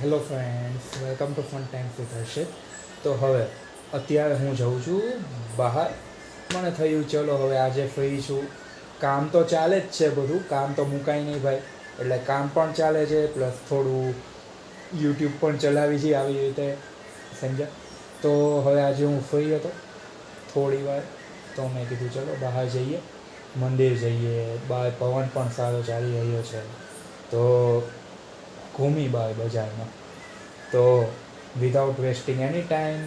Hello friends, welcome to fun time with Harshit. તો હવે અત્યારે હું જઉં છું બહાર. મને થયું ચલો હવે આજે ફ્રી છું. કામ તો ચાલે જ છે, બધું કામ તો મુકાય નહીં ભાઈ. એટલે કામ પણ ચાલે છે પ્લસ થોડું યુટ્યુબ પણ ચલાવી છે આવી રીતે, સમજ્યા. તો હવે આજે હું ફ્રી હતો થોડી વાર, તો મેં કીધું ચલો બહાર જઈએ, મંદિર જઈએ. બહાર પવન પણ સારો ચાલી રહ્યો છે, તો ઘૂમી બહાર બજારમાં. તો વિધાઉટ વેસ્ટિંગ એની ટાઈમ,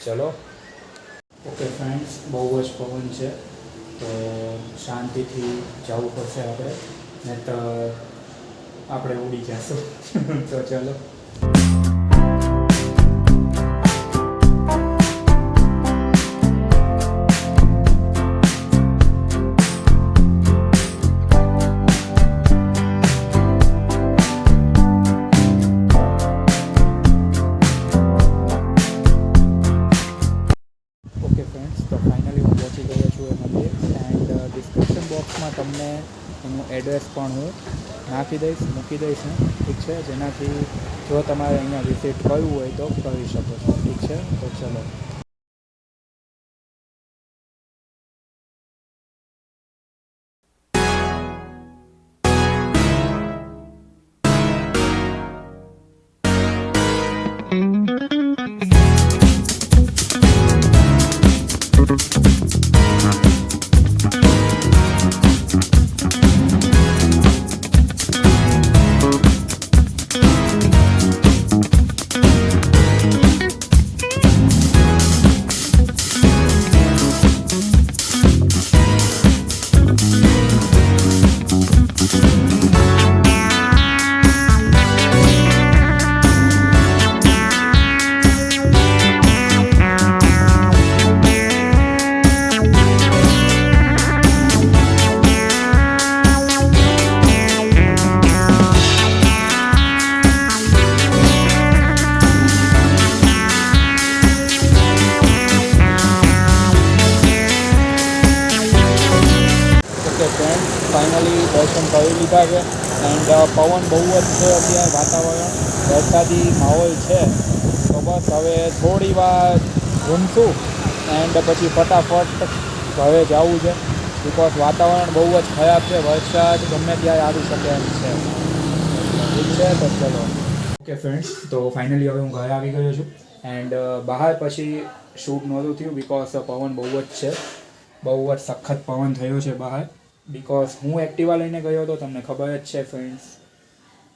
ચલો. ઓકે ફ્રેન્ડ્સ, બહુ જ પવન છે, તો શાંતિથી જવું પડશે આપણે, ને તો આપણે ઉડી જશું. તો ચલો. ઓકે ફ્રેન્ડ્સ, તો ફાઇનલી હું પહોંચી ગયો છું એ મંદિર. એન્ડ ડિસ્ક્રિપ્શન બોક્સમાં તમને એનું એડ્રેસ પણ હું મૂકી દઈશ ને, ઠીક છે. જેનાથી જો તમારે અહીંયા વિઝિટ કરવું હોય તો કરી શકો છો, ઠીક છે. તો ચલો. ફાઇનલી દર્શન કરી લીધા છે. એન્ડ પવન બહુ જ છે અત્યારે, વાતાવરણ વરસાદી માહોલ છે. તો બસ હવે થોડી વાર ઘૂમશું એન્ડ પછી ફટાફટ ઘરે જવું છે, બિકોઝ વાતાવરણ બહુ જ ખરાબ છે. વરસાદ ગમે ત્યારે આવી શકે એમ છે, ઠીક છે. તો ચલો. ઓકે ફ્રેન્ડ્સ, તો ફાઇનલી હવે હું ઘરે આવી ગયો છું. એન્ડ બહાર પછી શૂટ નહોતું થયું બિકોઝ પવન બહુ જ છે, બહુ જ સખત પવન થયો છે બહાર. બિકોઝ હું એક્ટિવા લઈને ગયો હતો, તમને ખબર જ છે ફ્રેન્ડ્સ.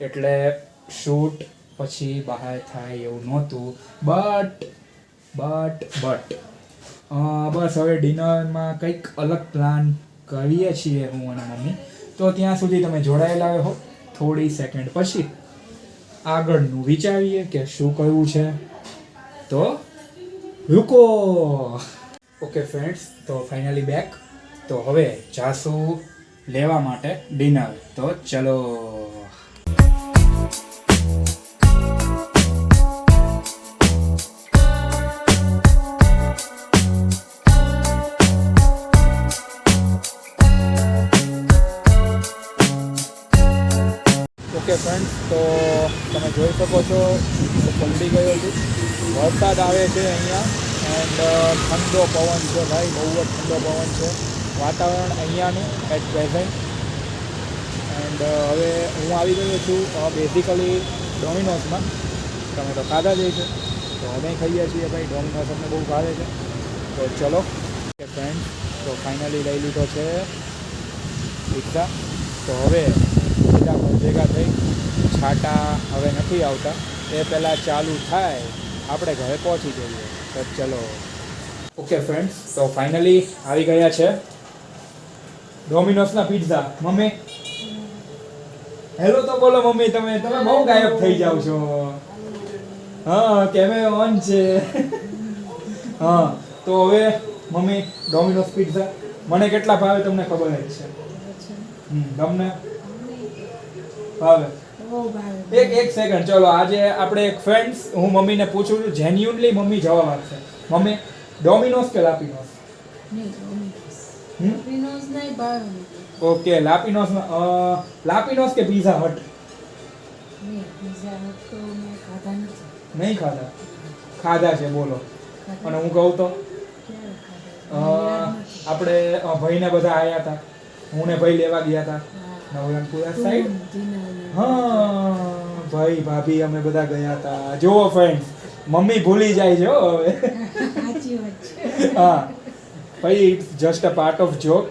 એટલે શૂટ પછી બહાર થાય એવું નહોતું. બટ બસ હવે ડિનરમાં કંઈક અલગ પ્લાન કરીએ છીએ હું અને મમ્મી. તો ત્યાં સુધી તમે જોડાયેલા હો. થોડી સેકન્ડ પછી આગળનું વિચારીએ કે શું કરવું છે, તો રૂકો. ઓકે ફ્રેન્ડ્સ, તો ફાઇનલી બેક. તો હવે જાશું લેવા માટે ડિનર. તો ચલો. ઓકે ફ્રેન્ડ્સ, તો તમે જોઈ શકો છો પલટી ગયો છું. વરસાદ આવે છે અહીંયા એન્ડ ઠંડો પવન છે ભાઈ, બહુ જ ઠંડો પવન છે વાતાવરણ અહીંયાનું એટ પ્રેઝન્ટ. એન્ડ હવે હું આવી ગયો છું બેઝિકલી ડોમિનોઝમાં. તમે તો ખાધા જ છે, તો અમે ખાઈએ છીએ ભાઈ. ડોમિનોઝ અમને બહુ ભાવે છે, તો ચલો. કે ફ્રેન્ડ, તો ફાઇનલી લઈ લીધો છે પિઝા. તો હવે સીધા ભેગા થઈ, છાટા હવે નથી આવતા, એ પહેલાં ચાલુ થાય આપણે ઘરે પહોંચી જઈએ. તો ચલો. ઓકે ફ્રેન્ડ્સ, તો ફાઇનલી આવી ગયા છે ડોમિનોઝના પિઝા. મમ્મી હેલો તો બોલો. મમ્મી તમે બહુ ગાયબ થઈ જાવ છો. હા, કેમેરો ઓન છે. હા, તો હવે મમ્મી ડોમિનોઝ પિઝા મને કેટલા ભાવે તમને ખબર જ છે. તમને ભાવે? એક સેકન્ડ, ચલો. આજે આપણે એક ફ્રેન્ડ્સ, હું મમ્મીને પૂછું છું, જેન્યુઅનલી મમ્મી જવાબ આપશે. મમ્મી ડોમિનોઝ કે લાપિનોઝ? ઓકે, લાપિનોઝ કે પિઝા હટ? નહીં, પીઝા તો મેં ખાધા નથી. નહીં ખાધા? ખાધા છે બોલો. ખાધા? અને હું કહું તો ક્યારે ખાધા? મને યાદ નથી. આપણે ભાઈને બધા આવ્યા હતા, હું ને ભાઈ લેવા ગયા હતા હા. નવરંગપુરા તું, સાઈડ. જીના અને હા ભાઈ ભાભી અમે બધા ગયા હતા. જુઓ ફ્રેન્ડ્સ, મમ્મી ભૂલી જાય છે હો હવે. સાચી વાત છે. હા ભાઈ, it's just a part of joke,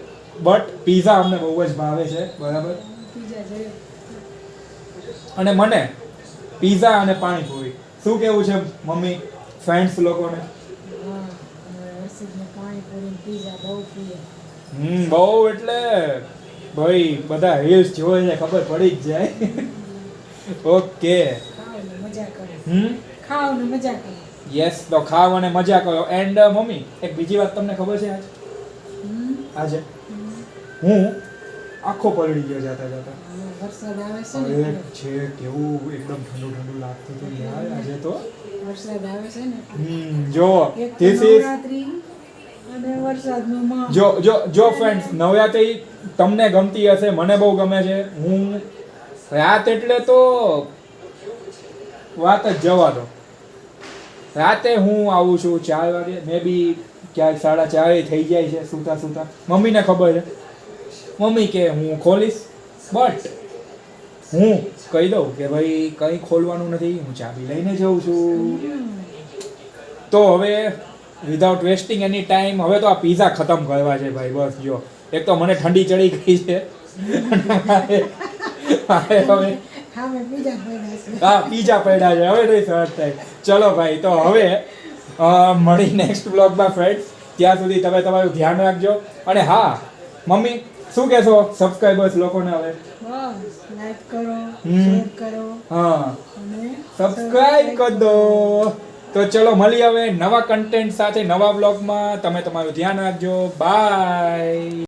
but pizza અમને બહુ જ ભાવે છે, બરાબર. પીઝા જોઈએ. અને મને પીઝા અને પાણીપુરી, શું કેવું છે મમ્મી ફ્રેન્ડ્સ લોકોને? હા, અને હર્ષદને પાણીપુરી ને પીઝા બહુ પ્રિય. બહુ એટલે ભાઈ બધા રીલ્સ જોવે છે, ખબર પડી જ જાય. ઓકે. ખાઓ ને મજા કરો. હમ ખાઓ ને મજા કરો. યસ, તો ખાવ અને મજા કરો. એન્ડ મમ્મી, એક બીજી વાત તમને ખબર છે હમ. આજે હમ. હું આખો પલળી ગયો જાતા જાતા. હવે વરસાદ આવે છે ને અરે એટલે. છે કેવું એકદમ ઠંડુ ઠંડુ લાગતું હતું યાર આજે તો. વરસાદ આવે છે ને એટલે. જો એક તો ધીસ ઇઝ નવરાત્રી અને વરસાદનો માહોલ. જો ફ્રેન્ડ્સ, નવરાત્રી તમને ગમતી હશે, મને બહુ ગમે છે. હું રાત એટલે તો વાત જ જવા દો. રાતે હું આવું છું 4 વાગે, મે બી ક્યાંક 4:30 થઈ જાય છે સૂતા સૂતા. મમ્મીને ખબર છે, મમ્મી કે હું ખોલીશ, બટ હું કહી દઉં કે ભાઈ કંઈ ખોલવાનું નથી, હું ચાબી લઈને જઉં છું. તો હવે વિધાઉટ વેસ્ટિંગ એની ટાઈમ, હવે તો આ પીઝા ખતમ કરવા છે ભાઈ. બસ જો, એક તો મને ઠંડી ચડી ગઈ છે અને મારે હવે હા મેં પીઝા પડ્યા છે. હા પીઝા પડ્યા છે, હવે નહીં સહજ થાય. ચલો ભાઈ, તો હવે મળી નેક્સ્ટ બ્લોગમાં ફ્રેન્ડ્સ. ત્યાં સુધી તમે તમારું ધ્યાન રાખજો. અને હા મમ્મી, શું કહેશો સબસ્ક્રાઈબર્સ લોકોને હવે? બસ લાઈક કરો, હમ. શેર કરો હા, અને સબસ્ક્રાઇબ કરી દો. તો ચલો મળી હવે નવા કન્ટેન્ટ સાથે નવા બ્લોગમાં. તમે તમારું ધ્યાન રાખજો. બાય.